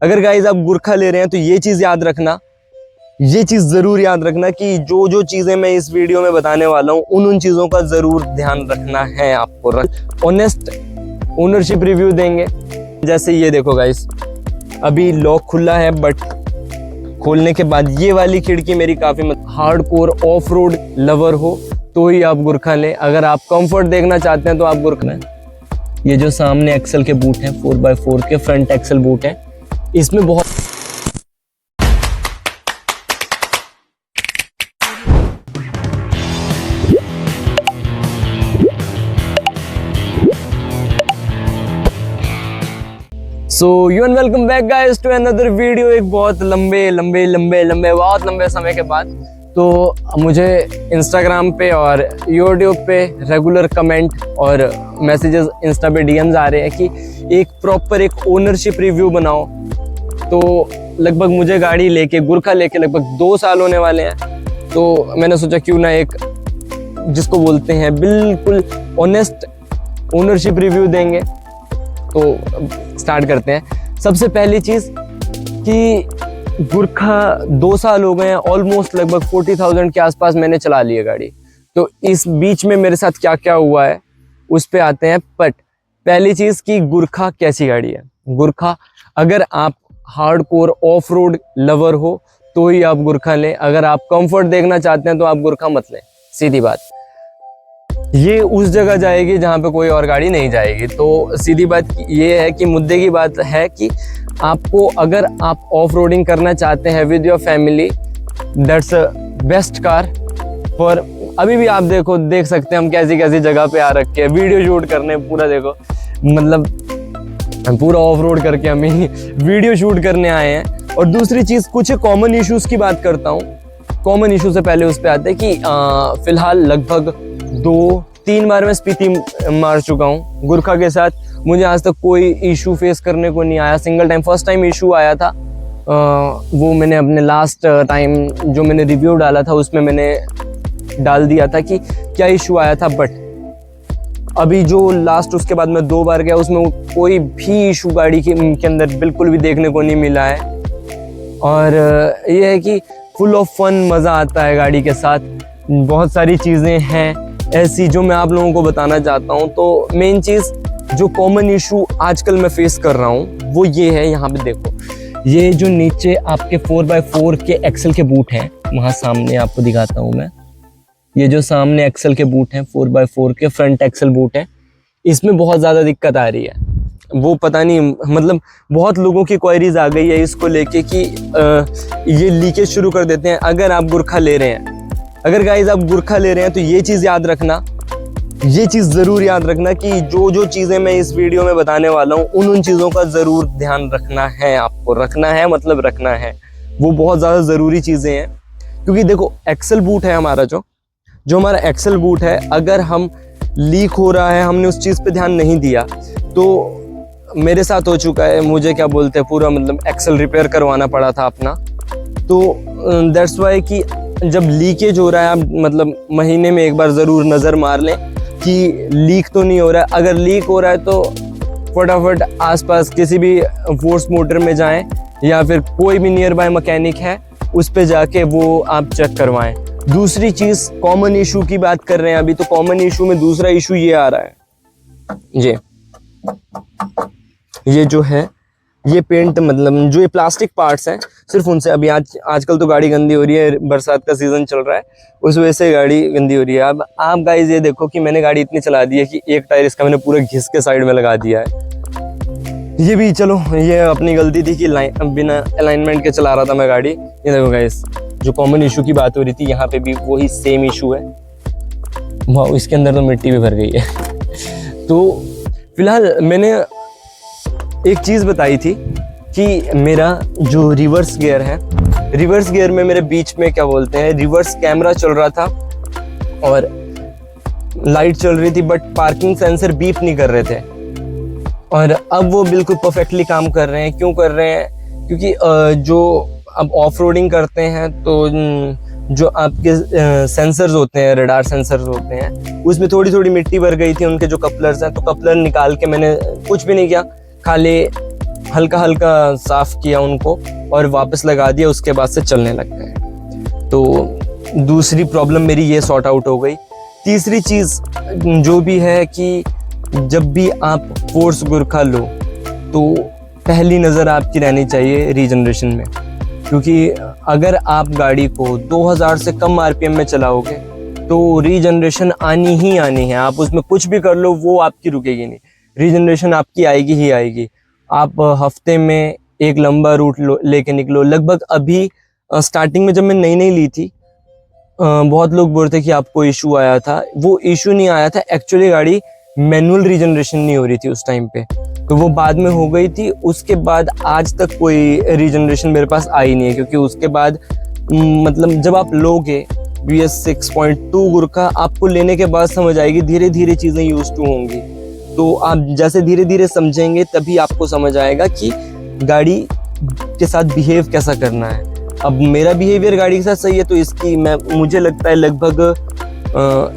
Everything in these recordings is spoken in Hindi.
अगर गाइज आप गुरखा ले रहे हैं तो ये चीज याद रखना, ये चीज जरूर याद रखना कि जो जो चीजें मैं इस वीडियो में बताने वाला हूँ उन चीजों का जरूर ध्यान रखना है आपको। ऑनेस्ट ओनरशिप रिव्यू देंगे। जैसे ये देखो गाइस, अभी लॉक खुला है बट खोलने के बाद ये वाली खिड़की मेरी काफी हार्डकोर ऑफ रोड लवर हो तो ही आप गुरखा लें। अगर आप कंफर्ट देखना चाहते हैं तो आप गुरखा लें। ये जो सामने एक्सल के बूट हैं 4x4 के फ्रंट एक्सल बूट हैं, इसमें बहुत so you and welcome back guys to another video. एक बहुत लंबे बहुत लंबे समय के बाद तो मुझे इंस्टाग्राम पे और यूट्यूब पे रेगुलर कमेंट और मैसेजेस इंस्टा पे डीएम्स आ रहे हैं कि एक प्रॉपर एक ओनरशिप रिव्यू बनाओ। तो लगभग मुझे गाड़ी लेके गुरखा लेके लगभग 2 साल होने वाले हैं, तो मैंने सोचा क्यों ना एक जिसको बोलते हैं बिल्कुल ऑनेस्ट ओनरशिप रिव्यू देंगे। तो स्टार्ट करते हैं। सबसे पहली चीज़ कि गुरखा 2 साल हो गए हैं, ऑलमोस्ट लगभग 40,000 के आसपास मैंने चला ली है गाड़ी। तो इस बीच में मेरे साथ क्या क्या हुआ है उस पे आते हैं। बट पहली चीज़ कि गुरखा कैसी गाड़ी है। गुरखा अगर आप हार्डकोर ऑफ रोड लवर हो तो ही आप गुरखा लें। अगर आप कंफर्ट देखना चाहते हैं तो आप गुरखा मत लें, सीधी बात। ये उस जगह जाएगी जहाँ पे कोई और गाड़ी नहीं जाएगी। तो सीधी बात ये है कि मुद्दे की बात है कि आपको अगर आप ऑफ रोडिंग करना चाहते हैं with your family, that's a best car for. अभी भी आप देख सकते हैं हम कैसी कैसी जगह पे आ रखे हैं वीडियो शूट करने। पूरा देखो, मतलब पूरा ऑफ रोड करके हम ही वीडियो शूट करने आए हैं। और दूसरी चीज़, कुछ कॉमन इश्यूज़ की बात करता हूँ। कॉमन इशू से पहले उस पर आते हैं कि फ़िलहाल लगभग 2-3 बार मैं स्पीति मार चुका हूँ गुरखा के साथ। मुझे आज तक कोई इशू फेस करने को नहीं आया। Single time first time issue आया था, वो मैंने अपने लास्ट टाइम जो मैंने रिव्यू डाला था उसमें मैंने डाल दिया था कि क्या इशू आया था। बट अभी जो लास्ट उसके बाद मैं 2 बार गया उसमें कोई भी इशू गाड़ी के अंदर बिल्कुल भी देखने को नहीं मिला है। और ये है कि फुल ऑफ फन, मज़ा आता है गाड़ी के साथ। बहुत सारी चीज़ें हैं ऐसी जो मैं आप लोगों को बताना चाहता हूँ। तो मेन चीज़ जो कॉमन इशू आजकल मैं फेस कर रहा हूँ वो ये है। यहाँ पे देखो, ये जो नीचे आपके 4x4 के एक्सल के बूट हैं, वहाँ सामने आपको दिखाता हूँ मैं। ये जो सामने एक्सल के बूट हैं 4x4 के फ्रंट एक्सल बूट हैं, इसमें बहुत ज़्यादा दिक्कत आ रही है। वो पता नहीं, मतलब बहुत लोगों की क्वेरीज आ गई है इसको लेके कि ये लीकेज शुरू कर देते हैं अगर आप गुरखा ले रहे हैं। अगर गाइज आप गुरखा ले रहे हैं तो ये चीज़ याद रखना, ये चीज़ ज़रूर याद रखना कि जो जो चीज़ें मैं इस वीडियो में बताने वाला हूँ उन चीज़ों का ज़रूर ध्यान रखना है। आपको रखना है, मतलब रखना है। वो बहुत ज़्यादा ज़रूरी चीज़ें हैं। क्योंकि देखो, एक्सल बूट है हमारा, जो हमारा एक्सल बूट है, अगर हम लीक हो रहा है, हमने उस चीज़ पे ध्यान नहीं दिया तो मेरे साथ हो चुका है। मुझे क्या बोलते हैं, पूरा मतलब एक्सल रिपेयर करवाना पड़ा था अपना। तो दैट्स वाई कि जब लीकेज हो रहा है आप मतलब महीने में एक बार ज़रूर नज़र मार लें कि लीक तो नहीं हो रहा है। अगर लीक हो रहा है तो फटाफट आसपास किसी भी फोर्स मोटर में जाएं या फिर कोई भी नियर बाय मैकेनिक है उस पे जाके वो आप चेक करवाएं। दूसरी चीज़, कॉमन इशू की बात कर रहे हैं अभी, तो कॉमन इशू में दूसरा इशू ये आ रहा है। ये जो है ये पेंट, मतलब जो ये प्लास्टिक पार्ट्स हैं, सिर्फ उनसे अभी आजकल तो गाड़ी गंदी हो रही है, बरसात का सीज़न चल रहा है, उस वजह से गाड़ी गंदी हो रही है। अब आप गाइस ये देखो कि मैंने गाड़ी इतनी चला दी है कि एक टायर इसका मैंने पूरा घिस के साइड में लगा दिया है। ये भी चलो, ये अपनी गलती थी कि बिना अलाइनमेंट के चला रहा था मैं गाड़ी। ये देखो गाइस, जो कॉमन इशू की बात हो रही थी यहाँ पे भी वही सेम इशू है। वाह, इसके अंदर तो मिट्टी भी भर गई है। तो फिलहाल मैंने एक चीज़ बताई थी कि मेरा जो रिवर्स गियर है, रिवर्स गियर में मेरे बीच में क्या बोलते हैं, रिवर्स कैमरा चल रहा था और लाइट चल रही थी, बट पार्किंग सेंसर बीप नहीं कर रहे थे। और अब वो बिल्कुल परफेक्टली काम कर रहे हैं। क्यों कर रहे हैं? क्योंकि जो अब ऑफ रोडिंग करते हैं तो जो आपके सेंसर्स होते हैं, रडार सेंसर्स होते हैं, उसमें थोड़ी थोड़ी मिट्टी भर गई थी उनके जो कपलर्स हैं। तो कपलर निकाल के मैंने कुछ भी नहीं किया, खाली हल्का हल्का साफ किया उनको और वापस लगा दिया, उसके बाद से चलने लग गए। तो दूसरी प्रॉब्लम मेरी ये सॉर्ट आउट हो गई। तीसरी चीज़ जो भी है कि जब भी आप फोर्स गुरखा लो तो पहली नज़र आपकी रहनी चाहिए रीजनरेशन में, क्योंकि अगर आप गाड़ी को 2000 से कम आरपीएम में चलाओगे तो रीजनरेशन आनी ही आनी है। आप उसमें कुछ भी कर लो वो आपकी रुकेगी नहीं, रीजनरेशन आपकी आएगी ही आएगी। आप हफ्ते में एक लंबा रूट लेके निकलो। लगभग अभी स्टार्टिंग में जब मैं नई नई ली थी बहुत लोग बोलते थे कि आपको इशू आया था। वो इशू नहीं आया था, एक्चुअली गाड़ी मैनुअल रीजनरेशन नहीं हो रही थी उस टाइम पे, तो वो बाद में हो गई थी। उसके बाद आज तक कोई रीजनरेशन मेरे पास आई नहीं है, क्योंकि उसके बाद मतलब जब आप लोगे BS 6.2 गुरखा आपको लेने के बाद समझ आएगी, धीरे धीरे चीज़ें यूज टू होंगी। तो आप जैसे धीरे धीरे समझेंगे तभी आपको समझ आएगा कि गाड़ी के साथ बिहेव कैसा करना है। अब मेरा बिहेवियर गाड़ी के साथ सही है, तो इसकी मुझे लगता है लगभग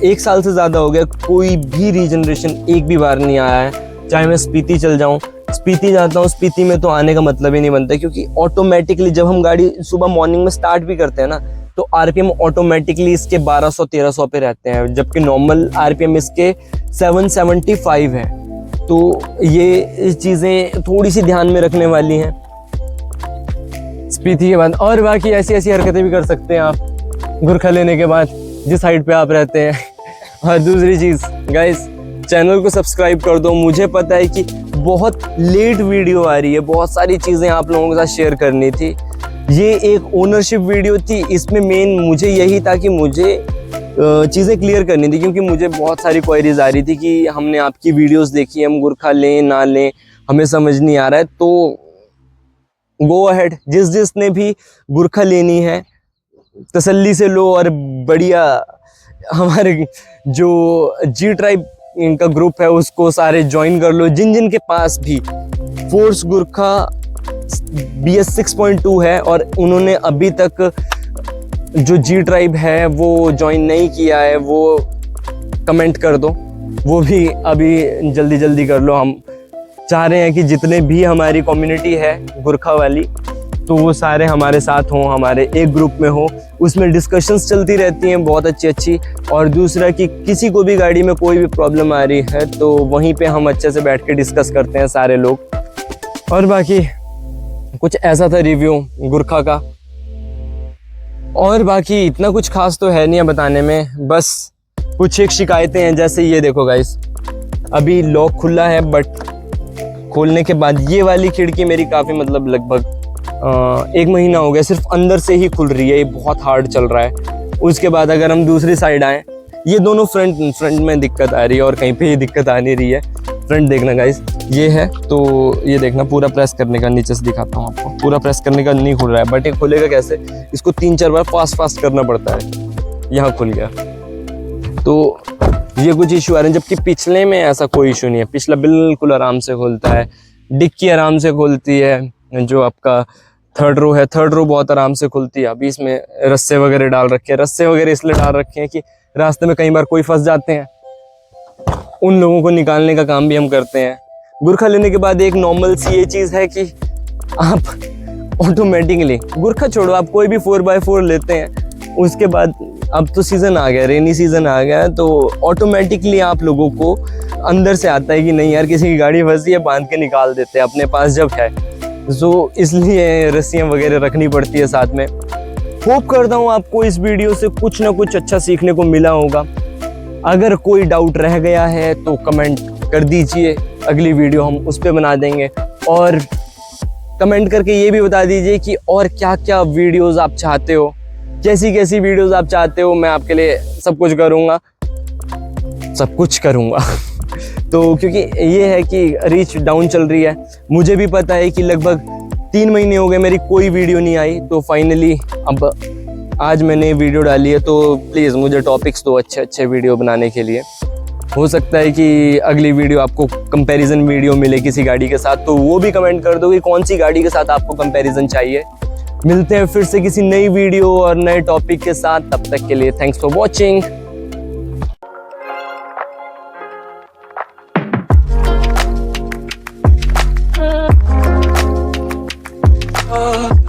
1 साल से ज़्यादा हो गया कोई भी रीजनरेशन एक भी बार नहीं आया है। चाहे मैं स्पीति चल जाऊँ, स्पीति जाता हूँ, स्पीति में तो आने का मतलब ही नहीं बनता, क्योंकि ऑटोमेटिकली जब हम गाड़ी सुबह मॉर्निंग में स्टार्ट भी करते हैं ना तो आरपीएम ऑटोमेटिकली इसके 1200-1300 पे रहते हैं, जबकि नॉर्मल आरपीएम इसके 775 है। तो ये चीज़ें थोड़ी सी ध्यान में रखने वाली हैं स्पीति के बाद। और बाकी ऐसी ऐसी हरकतें भी कर सकते हैं आप गुरखा लेने के बाद जिस साइड पे आप रहते हैं। और दूसरी चीज़ गाइस, चैनल को सब्सक्राइब कर दो। मुझे पता है कि बहुत लेट वीडियो आ रही है, बहुत सारी चीज़ें आप लोगों के साथ शेयर करनी थी। ये एक ओनरशिप वीडियो थी, इसमें मेन मुझे यही था कि मुझे चीज़ें क्लियर करनी थी, क्योंकि मुझे बहुत सारी क्वेरीज आ रही थी कि हमने आपकी वीडियोस देखी, हम गुरखा लें ना लें, हमें समझ नहीं आ रहा है। तो गो अहेड, जिसने भी गुरखा लेनी है तसल्ली से लो, और बढ़िया हमारे जो जी ट्राइब इनका ग्रुप है उसको सारे ज्वाइन कर लो। जिन के पास भी फोर्स गुरखा BS 6.2 है और उन्होंने अभी तक जो जी ट्राइब है वो ज्वाइन नहीं किया है, वो कमेंट कर दो, वो भी अभी जल्दी जल्दी कर लो। हम चाह रहे हैं कि जितने भी हमारी कम्युनिटी है गुरखा वाली, तो वो सारे हमारे साथ हों, हमारे एक ग्रुप में हो, उसमें डिस्कशंस चलती रहती हैं बहुत अच्छी। और दूसरा कि किसी को भी गाड़ी में कोई भी प्रॉब्लम आ रही है तो वहीं पे हम अच्छे से बैठ के डिस्कस करते हैं सारे लोग। और बाकी कुछ ऐसा था रिव्यू गुरखा का, और बाकी इतना कुछ खास तो है नहीं है बताने में, बस कुछ एक शिकायतें हैं। जैसे ये देखो गाइस, अभी लॉक खुला है, बट खोलने के बाद ये वाली खिड़की मेरी काफ़ी मतलब लगभग 1 महीना हो गया सिर्फ अंदर से ही खुल रही है, ये बहुत हार्ड चल रहा है। उसके बाद अगर हम दूसरी साइड आए, ये दोनों फ्रंट में दिक्कत आ रही है और कहीं पे ये दिक्कत आ नहीं रही है। फ्रंट देखना गाइस, ये है, तो ये देखना पूरा प्रेस करने का, नीचे से दिखाता हूँ आपको, पूरा प्रेस करने का नहीं खुल रहा है। बट ये खुलेगा कैसे, इसको 3-4 बार फास्ट करना पड़ता है। यहाँ खुल गया, तो ये कुछ इशू आ रहे हैं, जबकि पिछले में ऐसा कोई इशू नहीं है। पिछला बिल्कुल आराम से खुलता है, डिक्की आराम से खुलती है, जो आपका थर्ड रो है, थर्ड रो बहुत आराम से खुलती है। अभी इसमें रस्से वगैरह डाल रखे हैं, रस्से वगैरह इसलिए डाल रखे हैं कि रास्ते में कई बार कोई फंस जाते हैं, उन लोगों को निकालने का काम भी हम करते हैं। गुरखा लेने के बाद एक नॉर्मल सी ये चीज़ है कि आप ऑटोमेटिकली, गुरखा छोड़ो, आप कोई भी 4x4 लेते हैं, उसके बाद अब तो सीज़न आ गया, रेनी सीज़न आ गया, तो ऑटोमेटिकली आप लोगों को अंदर से आता है कि नहीं यार किसी की गाड़ी फंसी है, बांध के निकाल देते हैं अपने पास जब है। तो इसलिए रस्सियाँ वगैरह रखनी पड़ती है साथ में। होप करता हूँ आपको इस वीडियो से कुछ ना कुछ अच्छा सीखने को मिला होगा। अगर कोई डाउट रह गया है तो कमेंट कर दीजिए, अगली वीडियो हम उस पर बना देंगे। और कमेंट करके ये भी बता दीजिए कि और क्या क्या वीडियोस आप चाहते हो, कैसी कैसी वीडियोस आप चाहते हो, मैं आपके लिए सब कुछ करूँगा, सब कुछ करूँगा। तो क्योंकि ये है कि रीच डाउन चल रही है, मुझे भी पता है कि लगभग 3 महीने हो गए मेरी कोई वीडियो नहीं आई, तो फाइनली अब आज मैंने वीडियो डाली है। तो प्लीज़ मुझे टॉपिक्स दो अच्छे अच्छे वीडियो बनाने के लिए। हो सकता है कि अगली वीडियो आपको कंपैरिजन वीडियो मिले किसी गाड़ी के साथ, तो वो भी कमेंट कर दो कि कौन सी गाड़ी के साथ आपको कंपैरिजन चाहिए। मिलते हैं फिर से किसी नई वीडियो और नए टॉपिक के साथ, तब तक के लिए थैंक्स फॉर वॉचिंग। Oh